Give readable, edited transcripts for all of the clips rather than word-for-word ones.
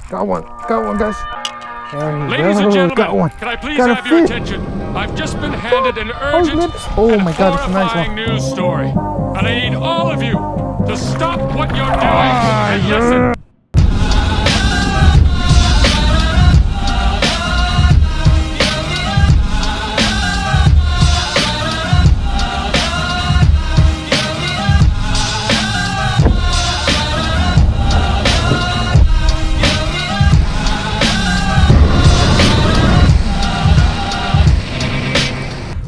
Got one, guys. Ladies and gentlemen, can I please have your fish. attention? I've just been handed an urgent Oh my God, it's a nice horrifying one. news story. And I need all of you to stop what you're doing and listen.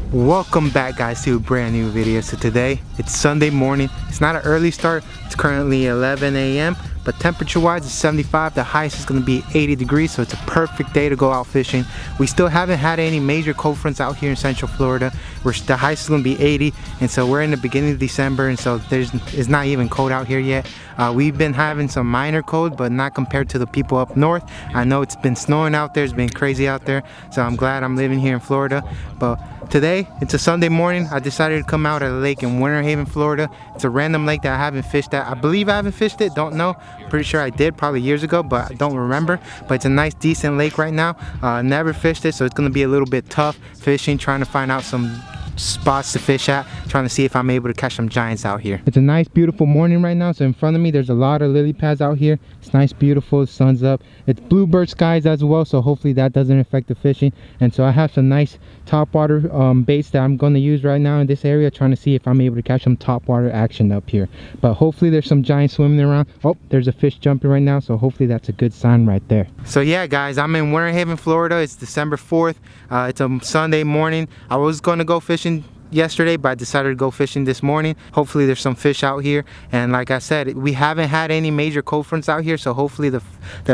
Welcome back, guys, to a brand new video. So today it's Sunday morning. It's not an early start. It's currently 11 a.m. but temperature wise it's 75. The highest is going to be 80 degrees, so it's a perfect day to go out fishing. We still haven't had any major cold fronts out here in Central Florida. The highest is going to be 80, and so we're in the beginning of December, and so it's not even cold out here yet. We've been having some minor cold, but not compared to the people up north. I know it's been snowing out there, it's been crazy out there, so I'm glad I'm living here in Florida. But today, it's a Sunday morning. I decided to come out at a lake in Winter Haven, Florida. It's a random lake that I haven't fished at. I believe I haven't fished it, don't know. Pretty sure I did probably years ago, but I don't remember. But it's a nice, decent lake right now. Never fished it, so it's gonna be a little bit tough fishing, trying to find out some spots to fish at, trying to see if I'm able to catch some giants out here. It's a nice, beautiful morning right now. So in front of me there's a lot of lily pads out here. It's nice, beautiful, the sun's up. It's bluebird skies as well, so hopefully that doesn't affect the fishing. And so I have some nice topwater baits that I'm going to use right now in this area, trying to see if I'm able to catch some topwater action up here. But hopefully there's some giants swimming around. Oh, there's a fish jumping right now, so hopefully that's a good sign right there. So yeah, guys, I'm in Winter Haven, Florida. It's December 4th. It's a Sunday morning. I was going to go fishing yesterday, but I decided to go fishing this morning. Hopefully there's some fish out here, and like I said, we haven't had any major cold fronts out here, so hopefully the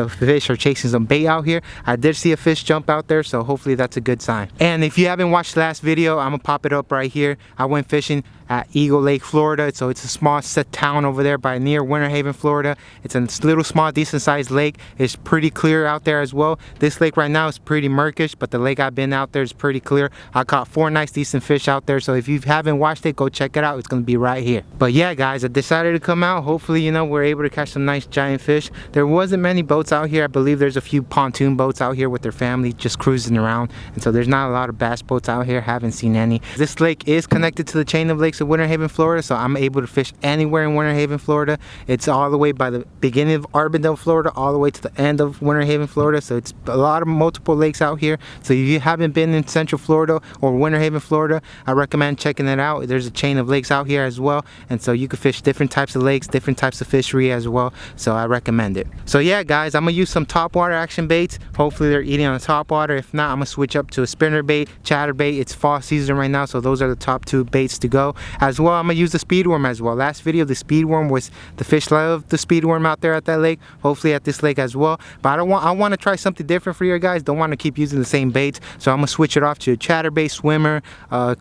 fish are chasing some bait out here. I did see a fish jump out there, so hopefully that's a good sign. And if you haven't watched the last video, I'm gonna pop it up right here. I went fishing at Eagle Lake, Florida. So it's a small town over there by near Winter Haven, Florida. It's a little small, decent sized lake. It's pretty clear out there as well. This lake right now is pretty murkish, but the lake I've been out there is pretty clear. I caught 4 nice decent fish out there, so if you haven't watched it, go check it out. It's gonna be right here. But yeah, guys, I decided to come out. Hopefully, you know, we're able to catch some nice giant fish. There wasn't many boats out here. I believe there's a few pontoon boats out here with their family just cruising around, and so there's not a lot of bass boats out here. Haven't seen any. This lake is connected to the chain of lakes of Winter Haven, Florida, so I'm able to fish anywhere in Winter Haven, Florida. It's all the way by the beginning of Arbondale, Florida, all the way to the end of Winter Haven, Florida. So it's a lot of multiple lakes out here. So if you haven't been in Central Florida or Winter Haven, Florida, I recommend checking it out. There's a chain of lakes out here as well, and so you can fish different types of lakes, different types of fishery as well, so I recommend it. So yeah, guys, I'm gonna use some topwater action baits. Hopefully they're eating on the topwater. If not, I'm gonna switch up to a spinner bait, chatter bait. It's fall season right now, so those are the top 2 baits to go. As well, I'm gonna use the speed worm as well. Last video, the speed worm was, the fish love the speed worm out there at that lake. Hopefully at this lake as well. But I want to try something different for you guys. Don't want to keep using the same baits, so I'm gonna switch it off to a chatter bait, swimmer,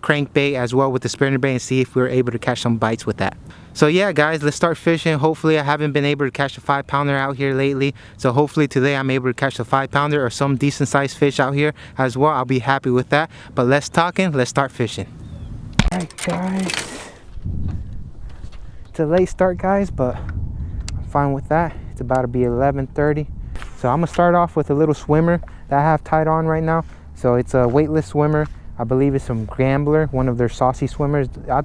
crank bait as well with the spinner bait, and see if we're able to catch some bites with that. So yeah, guys, let's start fishing. Hopefully I haven't been able to catch a 5-pounder out here lately, so hopefully today I'm able to catch a 5-pounder or some decent sized fish out here as well. I'll be happy with that. But let's start fishing. All right, guys, it's a late start, guys, but I'm fine with that. It's about to be 11:30, so I'm gonna start off with a little swimmer that I have tied on right now. So it's a weightless swimmer. I believe it's from Gambler, one of their saucy swimmers. I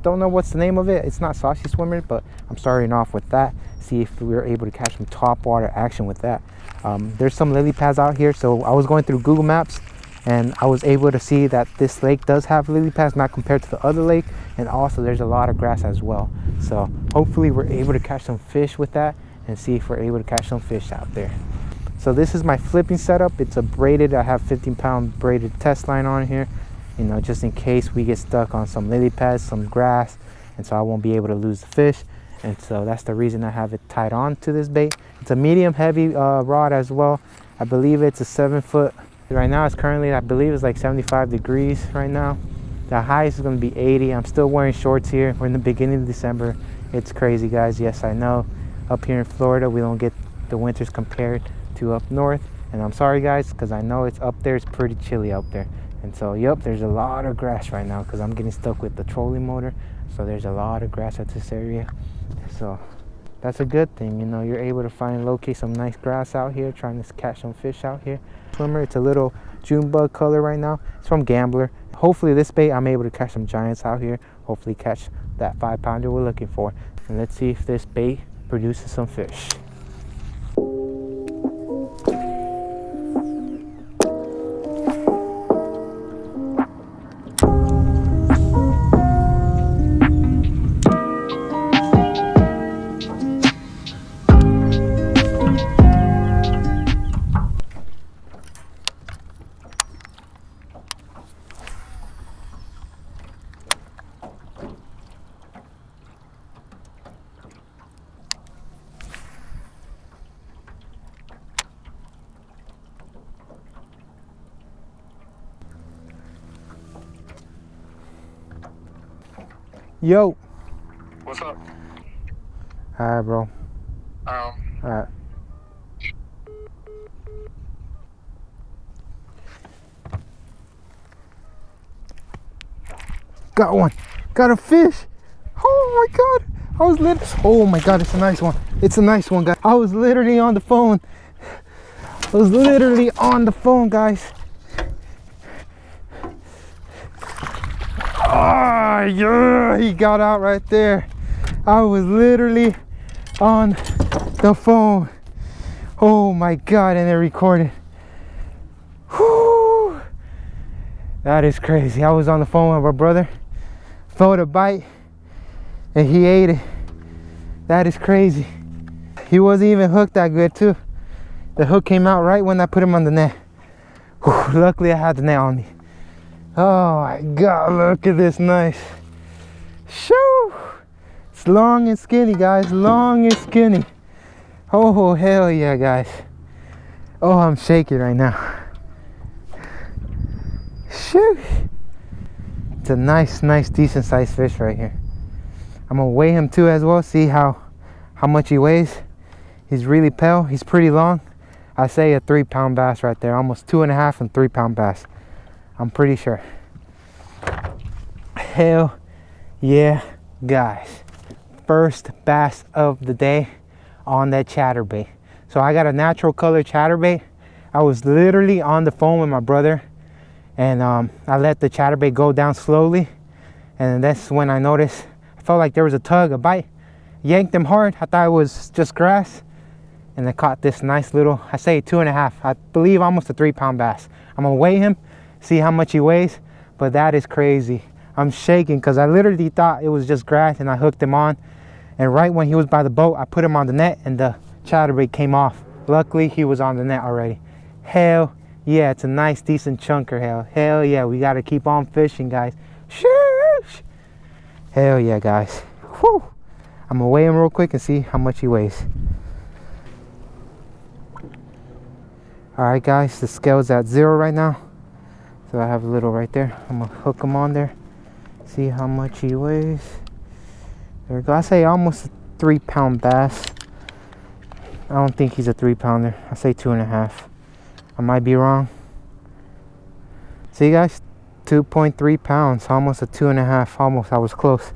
don't know what's the name of it. It's not saucy swimmer, but I'm starting off with that. See if we're able to catch some topwater action with that. There's some lily pads out here, so I was going through Google Maps and I was able to see that this lake does have lily pads, not compared to the other lake, and also there's a lot of grass as well. So hopefully we're able to catch some fish with that and see if we're able to catch some fish out there. So this is my flipping setup. It's a braided, I have 15-pound braided test line on here, you know, just in case we get stuck on some lily pads, some grass, and so I won't be able to lose the fish. And so that's the reason I have it tied on to this bait. It's a medium heavy rod as well. I believe it's a 7-foot. Right now it's currently, I believe it's like 75 degrees right now. The highest is going to be 80. I'm still wearing shorts here. We're in the beginning of December. It's crazy, guys. Yes, I know. Up here in Florida, we don't get the winters compared to up north. And I'm sorry, guys, because I know it's up there. It's pretty chilly out there. And so, yep, there's a lot of grass right now because I'm getting stuck with the trolling motor. So there's a lot of grass at this area. So that's a good thing. You know, you're able to locate some nice grass out here, trying to catch some fish out here. Swimmer, it's a little June bug color right now. It's from Gambler. Hopefully this bait, I'm able to catch some giants out here. Hopefully catch that 5-pounder we're looking for. And let's see if this bait produces some fish. Yo. What's up? Alright, bro. Alright. Got one. Got a fish. Oh my god. Oh my god, it's a nice one. It's a nice one, guys. I was literally on the phone. Guys. Ah, yeah, he got out right there. I was literally on the phone. Oh my god, and it recorded. Whew. That is crazy. I was on the phone with my brother, felt a bite, and he ate it. That is crazy. He wasn't even hooked that good too. The hook came out right when I put him on the net. Whew, luckily I had the net on me. Oh my god, look at this, nice. Shoo! It's long and skinny, guys, long and skinny. Oh, hell yeah, guys. Oh, I'm shaking right now. Shoo! It's a nice, decent sized fish right here. I'm gonna weigh him too as well, see how much he weighs. He's really pale, he's pretty long. I say a 3-pound bass right there, almost 2.5 and 3-pound bass. I'm pretty sure. Hell yeah, guys. First bass of the day on that chatterbait. So I got a natural color chatterbait. I was literally on the phone with my brother, and I let the chatterbait go down slowly, and that's when I noticed, I felt like there was a bite. Yanked him hard. I thought it was just grass, and I caught this nice little, I say 2.5, I believe almost a 3-pound bass. I'm gonna weigh him, see how much he weighs, but that is crazy. I'm shaking because I literally thought it was just grass, and I hooked him on, and right when he was by the boat, I put him on the net and the chatterbait came off. Luckily he was on the net already. Hell yeah, it's a nice decent chunker. Hell yeah, we got to keep on fishing, guys. Sheesh. Hell yeah, guys. Whew. I'm gonna weigh him real quick and see how much he weighs. Alright guys, the scale's at 0 right now, so I have a little right there. I'm gonna hook him on there, see how much he weighs. There we go. I say almost a 3-pound bass. I don't think he's a 3-pounder. I say 2.5. I might be wrong. See guys, 2.3 pounds, almost a 2.5. Almost, I was close.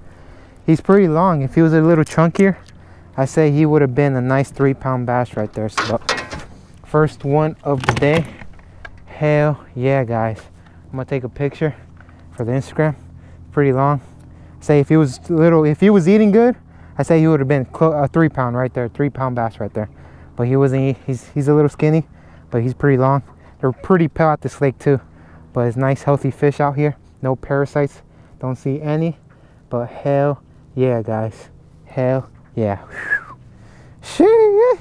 He's pretty long. If he was a little chunkier, I say he would have been a nice 3-pound bass right there. So first one of the day. Hell yeah, guys. I'm gonna take a picture for the Instagram. Pretty long. Say if he was eating good, I say he would have been a 3-pound right there, 3-pound bass right there. But he wasn't. He's a little skinny, but he's pretty long. They're pretty pale at this lake too, but it's nice healthy fish out here. No parasites, don't see any. But hell yeah, guys, hell yeah. Shit.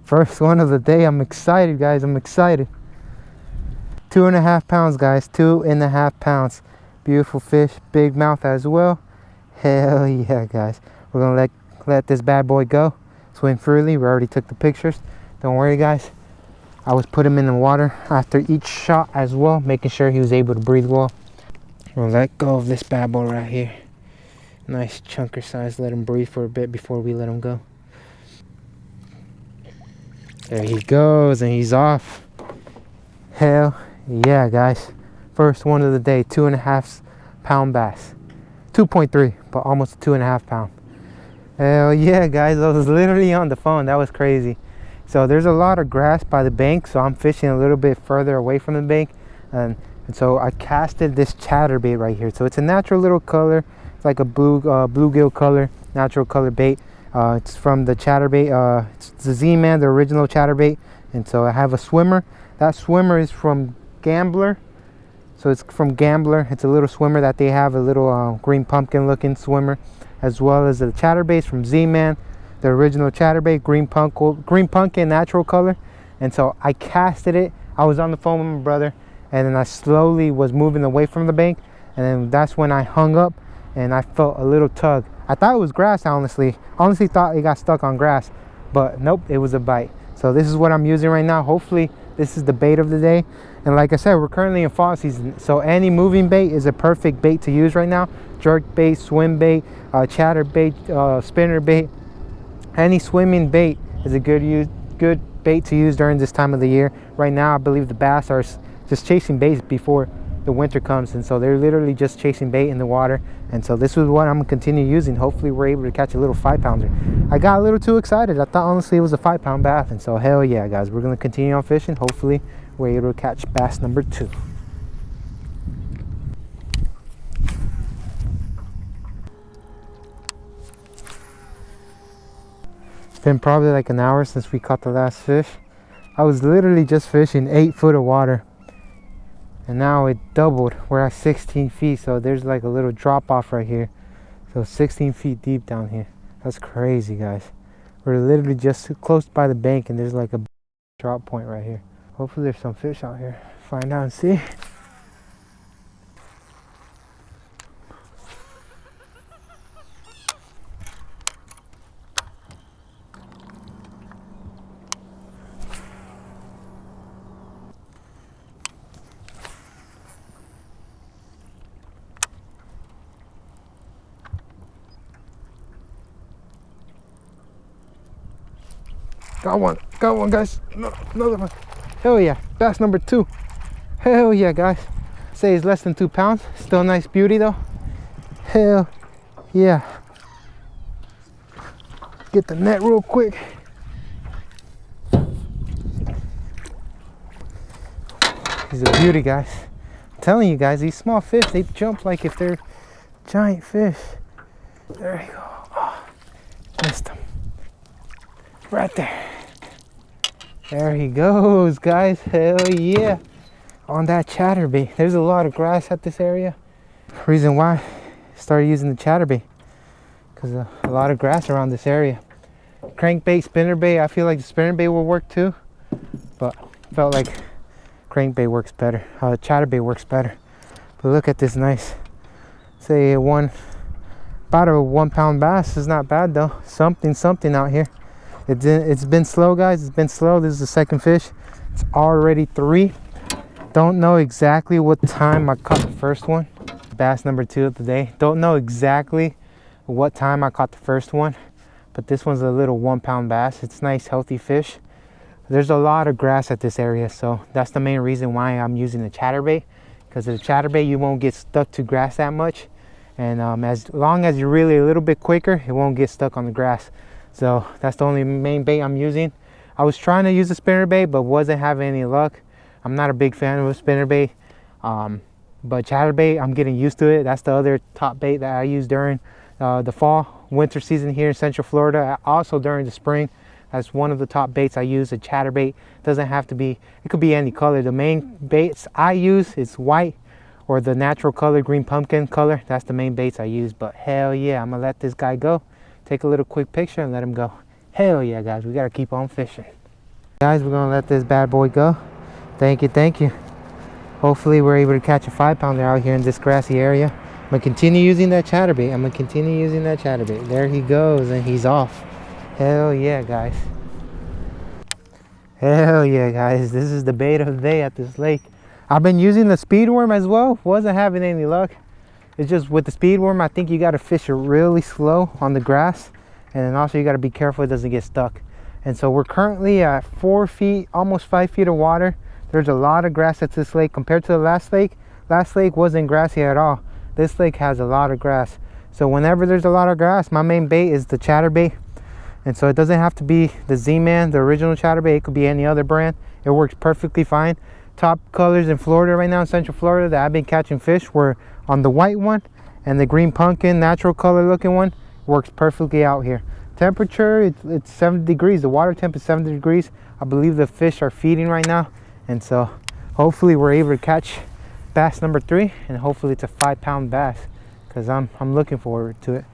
First one of the day. I'm excited, guys. I'm excited. 2.5 pounds, guys. 2.5 pounds. Beautiful fish, big mouth as well. Hell yeah, guys. We're gonna let this bad boy go, swim freely. We already took the pictures, don't worry guys. I was put him in the water after each shot as well, making sure he was able to breathe well. We'll let go of this bad boy right here. Nice chunker size. Let him breathe for a bit before we let him go. There he goes, and he's off. Hell yeah, guys. First one of the day. 2.5 pound bass. 2.3, but almost 2.5 pound. Hell yeah, guys. I was literally on the phone. That was crazy. So there's a lot of grass by the bank, so I'm fishing a little bit further away from the bank. And so I casted this chatterbait right here. So it's a natural little color. It's like a bluegill color, natural color bait. It's from the chatterbait. It's the Z-Man, the original chatterbait. And so I have a swimmer. That swimmer is from Gambler. So it's from Gambler. It's a little swimmer that they have, a little green pumpkin looking swimmer, as well as the chatterbait from Z-Man, the original chatterbait, green pumpkin natural color. And so I casted it. I was on the phone with my brother, and then I slowly was moving away from the bank, and then that's when I hung up and I felt a little tug. I thought it was grass, honestly thought it got stuck on grass, but nope, it was a bite. So this is what I'm using right now. Hopefully this is the bait of the day. And like I said, we're currently in fall season, so any moving bait is a perfect bait to use right now. Jerk bait, swim bait, chatter bait, spinner bait, any swimming bait is a good bait to use during this time of the year. Right now I believe the bass are just chasing bait before the winter comes, and so they're literally just chasing bait in the water. And so this is what I'm gonna continue using. Hopefully we're able to catch a little 5-pounder. I got a little too excited. I thought honestly it was a 5-pound bass, and so hell yeah, guys, we're gonna continue on fishing. Hopefully we're able to catch bass number 2. It's been probably like an hour since we caught the last fish. I was literally just fishing 8 foot of water, and now it doubled. We're at 16 feet, so there's like a little drop off right here. So 16 feet deep down here. That's crazy, guys. We're literally just close by the bank, and there's like a drop point right here. Hopefully there's some fish out here. Find out and see. Got one, guys. No, another one. Hell yeah, bass number 2. Hell yeah, guys. Say it's less than 2 pounds. Still a nice beauty though. Hell yeah. Get the net real quick. He's a beauty, guys. I'm telling you guys, these small fish, they jump like if they're giant fish. There you go. Oh, missed him. Right there. There he goes, guys. Hell yeah. On that chatterbait. There's a lot of grass at this area. Reason why I started using the chatterbait, because a lot of grass around this area. Crankbait, spinnerbait, I feel like the spinnerbait will work too, but felt like crankbait works better. Chatterbait works better. But look at this nice, say about a 1 pound bass. Is not bad though. Something out here. It's been slow, guys. It's been slow. This is the second fish. It's already 3. Don't know exactly what time I caught the first one. Bass number 2 of the day. Don't know exactly what time I caught the first one, but this one's a little 1 pound bass. It's nice, healthy fish. There's a lot of grass at this area, so that's the main reason why I'm using the chatterbait, because of the chatterbait you won't get stuck to grass that much, and as long as you're really a little bit quicker, it won't get stuck on the grass. So that's the only main bait I'm using. I was trying to use a spinnerbait, but wasn't having any luck. I'm not a big fan of a spinnerbait, but chatterbait, I'm getting used to it. That's the other top bait that I use during the fall, winter season here in Central Florida. Also during the spring, that's one of the top baits I use. A chatterbait doesn't have to be, it could be any color. The main baits I use is white or the natural color, green pumpkin color. That's the main baits I use. But hell yeah, I'm gonna let this guy go. Take a little quick picture and let him go. Hell yeah, guys, we gotta keep on fishing. Guys, we're gonna let this bad boy go. Thank you. Hopefully we're able to catch a 5-pounder out here in this grassy area. I'm gonna continue using that chatterbait. There he goes, and he's off. Hell yeah, guys. Hell yeah, guys. This is the bait of the day at this lake. I've been using the speed worm as well. Wasn't having any luck. It's just with the speed worm, I think you got to fish it really slow on the grass, and then also you got to be careful it doesn't get stuck. And so we're currently at 4 feet, almost 5 feet of water. There's a lot of grass at this lake compared to the last lake. Last lake wasn't grassy at all. This lake has a lot of grass. So whenever there's a lot of grass, my main bait is the chatterbait. And so it doesn't have to be the Z-Man, the original chatterbait. It could be any other brand. It works perfectly fine. Top colors in Florida right now, in Central Florida, that I've been catching fish were on the white one and the green pumpkin, natural color looking one. Works perfectly out here. Temperature, it's 70 degrees. The water temp is 70 degrees. I believe the fish are feeding right now. And so hopefully we're able to catch bass number 3. And hopefully it's a 5-pound bass, because I'm looking forward to it.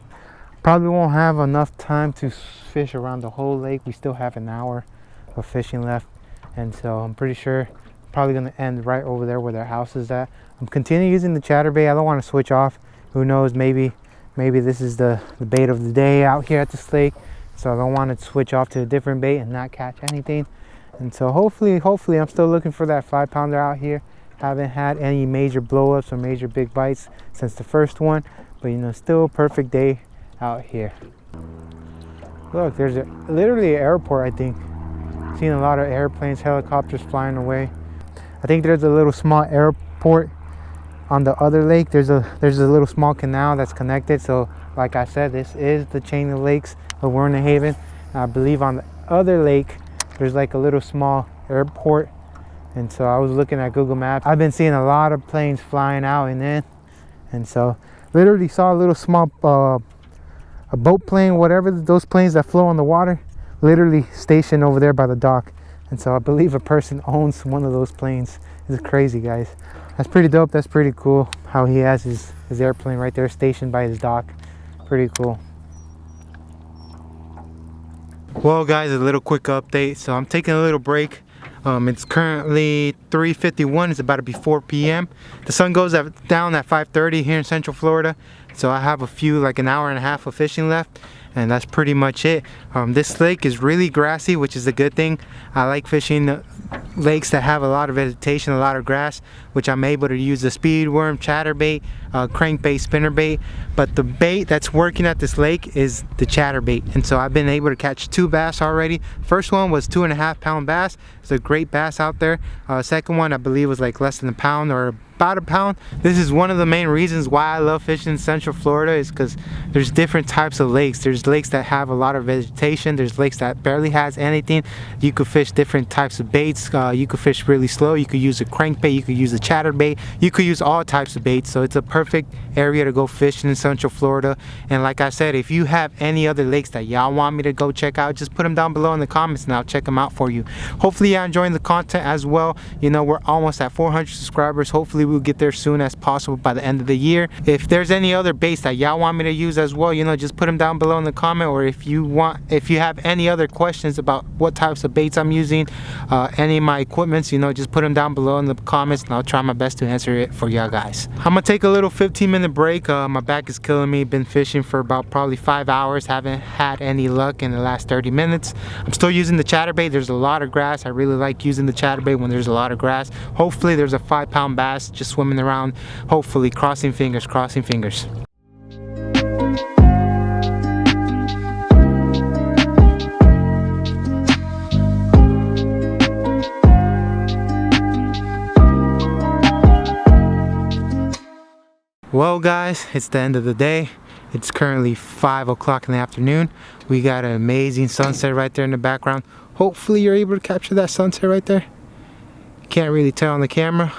Probably won't have enough time to fish around the whole lake. We still have an hour of fishing left. And so I'm pretty sure probably going to end right over there where their house is at. I'm continuing using the chatterbait. I don't want to switch off. Who knows, maybe this is the bait of the day out here at this lake. So I don't want to switch off to a different bait and not catch anything. And so hopefully I'm still looking for that 5-pounder out here. Haven't had any major blow-ups or major big bites since the first one. But you know, still a perfect day out here. Look, there's literally an airport, I think. Seen a lot of airplanes, helicopters flying away. I think there's a little small airport on the other lake. There's a little small canal that's connected. So like I said, this is the chain of lakes of Warren Haven. I believe on the other lake there's like a little small airport. And so I was looking at Google Maps. I've been seeing a lot of planes flying out and in. And so literally saw a little small a boat plane, whatever those planes that flow on the water, literally stationed over there by the dock. And so I believe a person owns one of those planes. It's crazy, guys. That's pretty dope. That's pretty cool how he has his airplane right there stationed by his dock. Pretty cool. Well guys, a little quick update. So I'm taking a little break. It's currently 3:51. It's about to be 4 p.m. The sun goes down at 5:30 here in Central Florida. So I have like an hour and a half of fishing left. And that's pretty much it. This lake is really grassy, which is a good thing. I like fishing lakes that have a lot of vegetation, a lot of grass, which I'm able to use the speed worm, chatterbait, crankbait, spinnerbait. But the bait that's working at this lake is the chatterbait. And so I've been able to catch 2 bass already. First one was 2.5-pound bass. It's a great bass out there. Second one I believe was like less than a pound or about a pound. This is one of the main reasons why I love fishing in Central Florida, is because there's different types of lakes. There's lakes that have a lot of vegetation. There's lakes that barely has anything. You could fish different types of baits. You could fish really slow. You could use a crankbait. You could use a chatterbait. You could use all types of baits. So it's a perfect area to go fishing in Central Florida. And like I said, if you have any other lakes that y'all want me to go check out, just put them down below in the comments and I'll check them out for you. Hopefully you're enjoying the content as well. You know, we're almost at 400 subscribers. Hopefully we'll get there soon as possible by the end of the year. If there's any other baits that y'all want me to use as well, you know, just put them down below in the comment. Or if you have any other questions about what types of baits I'm using, any of my equipments, you know, just put them down below in the comments and I'll try my best to answer it for y'all guys. I'm gonna take a little 15-minute break. My back is killing me. Been fishing for about probably 5 hours. Haven't had any luck in the last 30 minutes. I'm still using the chatterbait. There's a lot of grass. I really like using the chatterbait when there's a lot of grass. Hopefully there's a 5-pound bass just swimming around. Hopefully, crossing fingers, crossing fingers. Well guys, it's the end of the day. It's currently 5 o'clock in the afternoon. We got an amazing sunset right there in the background. Hopefully you're able to capture that sunset right there. Can't really tell on the camera,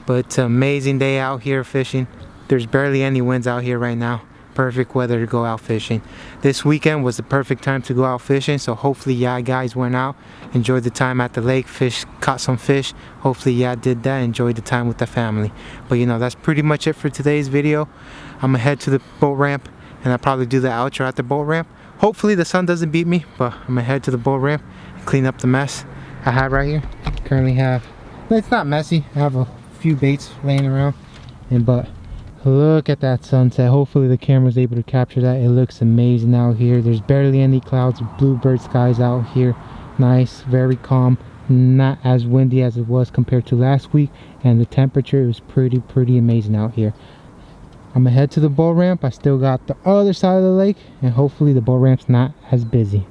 but it's an amazing day out here fishing. There's barely any winds out here right now. Perfect weather to go out fishing. This weekend was the perfect time to go out fishing, so hopefully y'all guys went out, enjoyed the time at the lake, caught some fish. Hopefully y'all did that, enjoyed the time with the family. But you know, that's pretty much it for today's video. I'm gonna head to the boat ramp and I'll probably do the outro at the boat ramp. Hopefully the sun doesn't beat me, but I'm gonna head to the boat ramp and clean up the mess I have right here. Currently have, it's not messy, I have a few baits laying around, but look at that sunset. Hopefully the camera's able to capture that. It looks amazing out here. There's barely any clouds, bluebird skies out here. Nice, very calm, not as windy as it was compared to last week, and the temperature is pretty amazing out here. I'm gonna head to the boat ramp. I still got the other side of the lake, and hopefully the boat ramp's not as busy.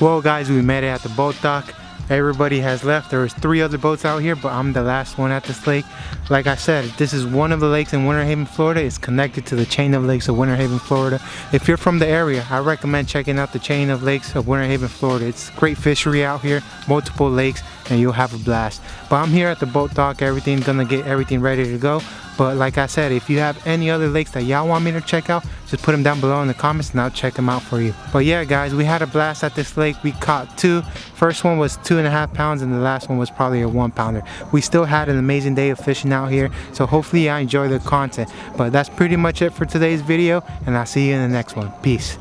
Well guys, we made it at the boat dock. Everybody has left. There was 3 other boats out here, but I'm the last one at this lake. Like I said, this is one of the lakes in Winter Haven, Florida. It's connected to the chain of lakes of Winter Haven, Florida. If you're from the area, I recommend checking out the chain of lakes of Winter Haven, Florida. It's great fishery out here, multiple lakes, and you'll have a blast. But I'm here at the boat dock. Everything's gonna get everything ready to go. But like I said, if you have any other lakes that y'all want me to check out, just put them down below in the comments and I'll check them out for you. But yeah guys, we had a blast at this lake. We caught 2. First one was 2.5 pounds and the last one was probably a 1 pounder. We still had an amazing day of fishing out here, so hopefully I enjoy the content. But that's pretty much it for today's video, and I'll see you in the next one. Peace.